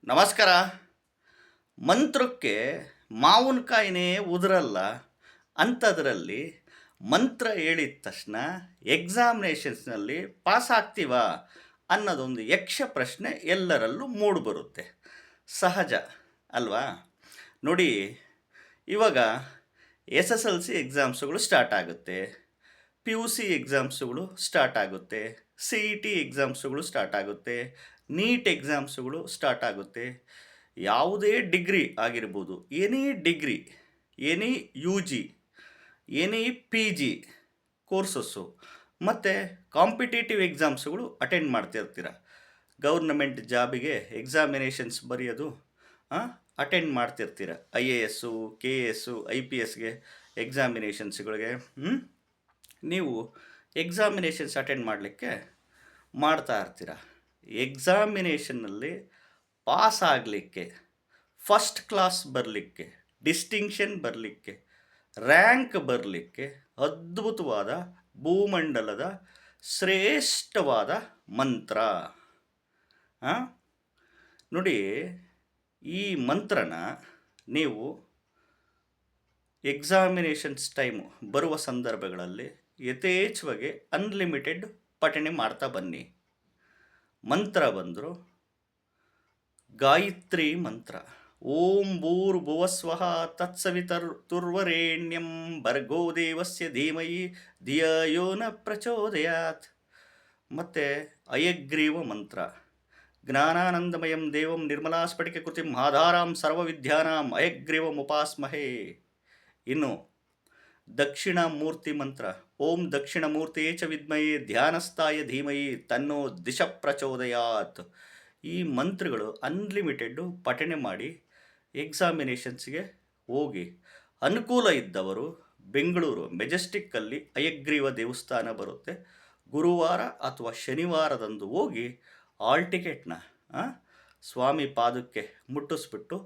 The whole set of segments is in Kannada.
ನಮಸ್ಕಾರ. ಮಂತ್ರಕ್ಕೆ ಮಾವಿನಕಾಯಿನೇ ಉದುರಲ್ಲ ಅಂಥದ್ರಲ್ಲಿ ಮಂತ್ರ ಹೇಳಿದ ತಕ್ಷಣ ಎಕ್ಸಾಮಿನೇಷನ್ಸ್ನಲ್ಲಿ ಪಾಸ್ ಆಗ್ತೀವಾ ಅನ್ನೋದೊಂದು ಯಕ್ಷ ಪ್ರಶ್ನೆ ಎಲ್ಲರಲ್ಲೂ ಮೂಡಿಬರುತ್ತೆ. ಸಹಜ ಅಲ್ವಾ? ನೋಡಿ, ಇವಾಗ ಎಸ್ ಎಸ್ ಎಲ್ ಸಿ ಎಕ್ಸಾಮ್ಸ್ಗಳು ಸ್ಟಾರ್ಟ್ ಆಗುತ್ತೆ, ಪಿ ಯು ಸಿ ಎಕ್ಸಾಮ್ಸ್ಗಳು ಸ್ಟಾರ್ಟ್ ಆಗುತ್ತೆ, ಸಿ ಇ ಟಿ ಎಕ್ಸಾಮ್ಸ್ಗಳು ಸ್ಟಾರ್ಟ್ ಆಗುತ್ತೆ, ನೀಟ್ ಎಕ್ಸಾಮ್ಸ್ಗಳು ಸ್ಟಾರ್ಟ್ ಆಗುತ್ತೆ. ಯಾವುದೇ ಡಿಗ್ರಿ ಆಗಿರ್ಬೋದು, any degree, any U G, any P G courses ಮತ್ತು ಕಾಂಪಿಟೇಟಿವ್ ಎಕ್ಸಾಮ್ಸ್ಗಳು ಅಟೆಂಡ್ ಮಾಡ್ತಿರ್ತೀರ. ಗೌರ್ನಮೆಂಟ್ ಜಾಬಿಗೆ ಎಕ್ಸಾಮಿನೇಷನ್ಸ್ ಬರೆಯೋದು ಅಟೆಂಡ್ ಮಾಡ್ತಿರ್ತೀರ. I A S, K A S, I P ಎಸ್ಗೆ ಎಕ್ಸಾಮಿನೇಷನ್ಸ್ಗಳಿಗೆ ನೀವು ಎಕ್ಸಾಮಿನೇಷನ್ಸ್ ಅಟೆಂಡ್ ಮಾಡಲಿಕ್ಕೆ ಮಾಡ್ತಾ ಇರ್ತೀರ. ಎಕ್ಸಾಮಿನೇಷನ್ನಲ್ಲಿ ಪಾಸ್ ಆಗಲಿಕ್ಕೆ, ಫಸ್ಟ್ ಕ್ಲಾಸ್ ಬರಲಿಕ್ಕೆ, ಡಿಸ್ಟಿಂಕ್ಷನ್ ಬರಲಿಕ್ಕೆ, ರ್ಯಾಂಕ್ ಬರಲಿಕ್ಕೆ ಅದ್ಭುತವಾದ ಭೂಮಂಡಲದ ಶ್ರೇಷ್ಠವಾದ ಮಂತ್ರ. ನೋಡಿ, ಈ ಮಂತ್ರನ ನೀವು ಎಕ್ಸಾಮಿನೇಷನ್ಸ್ ಟೈಮು ಬರುವ ಸಂದರ್ಭಗಳಲ್ಲಿ ಯಥೇಚ್ಛವಾಗಿ ಅನ್ಲಿಮಿಟೆಡ್ ಪಠಣೆ ಮಾಡ್ತಾ ಬನ್ನಿ. ಮಂತ್ರ ಬಂದರು ಗಾಯತ್ರಿ ಮಂತ್ರ. ಓಂ ಭೂರ್ಭುವಸ್ವಃ ತತ್ಸವಿತುರ್ವರೆಣ್ಯಂ ಭರ್ಗೋ ದೇವಸ್ಯ ಧೀಮಹಿ ಧಿಯೋ ಯೋ ನ ಪ್ರಚೋದಯಾತ್. ಮತ್ತು ಹಯಗ್ರೀವ ಮಂತ್ರ. ಜ್ಞಾನಾನಂದಮಯಂ ದೇವಂ ನಿರ್ಮಲಾ ಸ್ಫಟಿಕ ಕೃತಿಂ ಆಧಾರಾಂ ಸರ್ವವಿದ್ಯಾನಾಂ ಹಯಗ್ರೀವಮುಪಾಸ್ಮಹೇ. ಇನ್ನು ದಕ್ಷಿಣಾಮೂರ್ತಿ ಮಂತ್ರ. ಓಂ ದಕ್ಷಿಣಮೂರ್ತಿಯೇ ಚ ವಿದ್ಮಹೇ ಧ್ಯಾನಸ್ಥಾಯ ಧೀಮಹಿ ತನ್ನೋ ದಿಶ ಪ್ರಚೋದಯಾತ್. ಈ ಮಂತ್ರಗಳು ಅನ್ಲಿಮಿಟೆಡ್ಡು ಪಠಣೆ ಮಾಡಿ ಎಕ್ಸಾಮಿನೇಷನ್ಸ್ಗೆ ಹೋಗಿ. ಅನುಕೂಲ ಇದ್ದವರು ಬೆಂಗಳೂರು ಮೆಜೆಸ್ಟಿಕ್ಕಲ್ಲಿ ಹಯಗ್ರೀವ ದೇವಸ್ಥಾನ ಬರುತ್ತೆ. ಗುರುವಾರ ಅಥವಾ ಶನಿವಾರದಂದು ಹೋಗಿ ಆಲ್ ಟಿಕೆಟ್ನ ಸ್ವಾಮಿ ಪಾದಕ್ಕೆ ಮುಟ್ಟಿಸ್ಬಿಟ್ಟು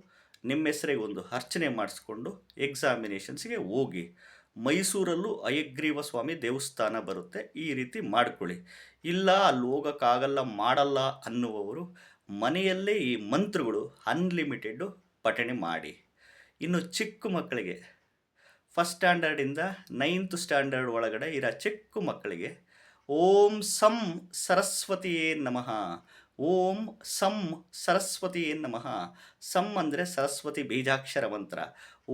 ನಿಮ್ಮ ಹೆಸರಿಗೆ ಒಂದು ಅರ್ಚನೆ ಮಾಡಿಸ್ಕೊಂಡು ಎಕ್ಸಾಮಿನೇಷನ್ಸ್ಗೆ ಹೋಗಿ. ಮೈಸೂರಲ್ಲೂ ಹಯಗ್ರೀವ ಸ್ವಾಮಿ ದೇವಸ್ಥಾನ ಬರುತ್ತೆ. ಈ ರೀತಿ ಮಾಡ್ಕೊಳ್ಳಿ. ಇಲ್ಲ ಅಲ್ಲಿ ಹೋಗೋಕ್ಕಾಗಲ್ಲ, ಮಾಡಲ್ಲ ಅನ್ನುವವರು ಮನೆಯಲ್ಲೇ ಈ ಮಂತ್ರಗಳು ಅನ್ಲಿಮಿಟೆಡ್ಡು ಪಠಣೆ ಮಾಡಿ. ಇನ್ನು ಚಿಕ್ಕ ಮಕ್ಕಳಿಗೆ, ಫಸ್ಟ್ ಸ್ಟ್ಯಾಂಡರ್ಡಿಂದ 9th ಸ್ಟ್ಯಾಂಡರ್ಡ್ ಒಳಗಡೆ ಇರೋ ಚಿಕ್ಕ ಮಕ್ಕಳಿಗೆ ಓಂ ಸಂ ಸರಸ್ವತಿಯೇ ನಮಃ, ಓಂ ಸಂ ಸರಸ್ವತಿಯೇ ನಮಃ. ಸಂ ಅಂದರೆ ಸರಸ್ವತಿ ಬೀಜಾಕ್ಷರ ಮಂತ್ರ.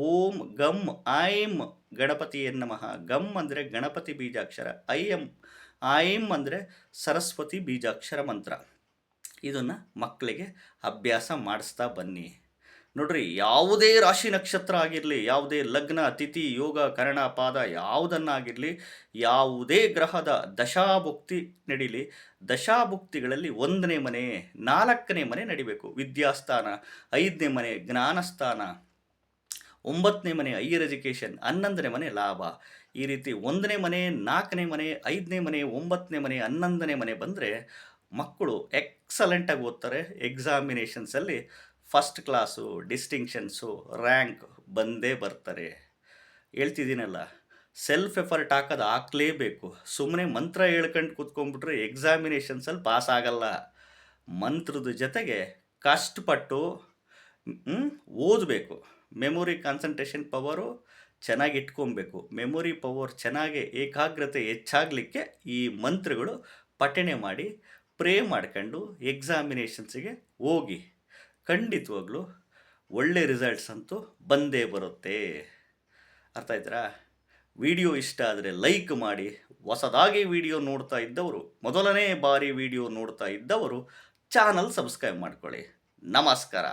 ಓಂ ಗಮ್ ಐಂ ಗಣಪತಿಯೇ ನಮಃ. ಗಮ್ ಅಂದರೆ ಗಣಪತಿ ಬೀಜಾಕ್ಷರ. ಐಂ ಅಂದರೆ ಸರಸ್ವತಿ ಬೀಜಾಕ್ಷರ ಮಂತ್ರ. ಇದನ್ನು ಮಕ್ಕಳಿಗೆ ಅಭ್ಯಾಸ ಮಾಡಿಸ್ತಾ ಬನ್ನಿ. ನೋಡ್ರಿ, ಯಾವುದೇ ರಾಶಿ ನಕ್ಷತ್ರ ಆಗಿರಲಿ, ಯಾವುದೇ ಲಗ್ನ ತಿಥಿ ಯೋಗ ಕರಣ ಪಾದ ಯಾವುದನ್ನಾಗಿರಲಿ, ಯಾವುದೇ ಗ್ರಹದ ದಶಾಭುಕ್ತಿ ನಡೀಲಿ, ದಶಾಭುಕ್ತಿಗಳಲ್ಲಿ 1ನೇ ಮನೆ 4ನೇ ಮನೆ ನಡಿಬೇಕು. ವಿದ್ಯಾಸ್ಥಾನ, 5ನೇ ಮನೆ ಜ್ಞಾನಸ್ಥಾನ, 9ನೇ ಮನೆ ಹೈಯರ್ ಎಜುಕೇಷನ್, 11ನೇ ಮನೆ ಲಾಭ. ಈ ರೀತಿ 1ನೇ ಮನೆ 4ನೇ ಮನೆ 5ನೇ ಮನೆ 9ನೇ ಮನೆ 11ನೇ ಮನೆ ಬಂದರೆ ಮಕ್ಕಳು ಎಕ್ಸಲೆಂಟಾಗಿ ಓದ್ತಾರೆ. ಎಕ್ಸಾಮಿನೇಷನ್ಸಲ್ಲಿ ಫಸ್ಟ್ ಕ್ಲಾಸು, ಡಿಸ್ಟಿಂಕ್ಷನ್ಸು, ರ್ಯಾಂಕ್ ಬಂದೇ ಬರ್ತಾರೆ. ಹೇಳ್ತಿದ್ದೀನಲ್ಲ, ಸೆಲ್ಫ್ ಎಫರ್ಟ್ ಹಾಕಲೇಬೇಕು. ಸುಮ್ಮನೆ ಮಂತ್ರ ಹೇಳ್ಕೊಂಡು ಕೂತ್ಕೊಂಡ್ಬಿಟ್ರೆ ಎಕ್ಸಾಮಿನೇಷನ್ಸಲ್ಲಿ ಪಾಸ್ ಆಗಲ್ಲ. ಮಂತ್ರದ ಜೊತೆಗೆ ಕಷ್ಟಪಟ್ಟು ಓದಬೇಕು. ಮೆಮೊರಿ ಕಾನ್ಸಂಟ್ರೇಷನ್ ಪವರು ಚೆನ್ನಾಗಿ ಇಟ್ಕೊಬೇಕು. ಮೆಮೊರಿ ಪವರ್ ಚೆನ್ನಾಗಿ ಏಕಾಗ್ರತೆ ಹೆಚ್ಚಾಗಲಿಕ್ಕೆ ಈ ಮಂತ್ರಗಳು ಪಠಣೆ ಮಾಡಿ ಪ್ರೇ ಮಾಡ್ಕೊಂಡು ಎಕ್ಸಾಮಿನೇಷನ್ಸಿಗೆ ಹೋಗಿ. ಖಂಡಿತವಾಗ್ಲೂ ಒಳ್ಳೆ ರಿಸಲ್ಟ್ಸ್ ಅಂತೂ ಬಂದೇ ಬರುತ್ತೆ. ಅರ್ಥ ಆಯ್ತಾ? ವಿಡಿಯೋ ಇಷ್ಟ ಆದರೆ ಲೈಕ್ ಮಾಡಿ. ಹೊಸದಾಗಿ ವಿಡಿಯೋ ನೋಡ್ತಾ ಇದ್ದವರು, ಮೊದಲನೇ ಬಾರಿ ವಿಡಿಯೋ ನೋಡ್ತಾ ಇದ್ದವರು ಚಾನಲ್ ಸಬ್ಸ್ಕ್ರೈಬ್ ಮಾಡ್ಕೊಳ್ಳಿ. ನಮಸ್ಕಾರ.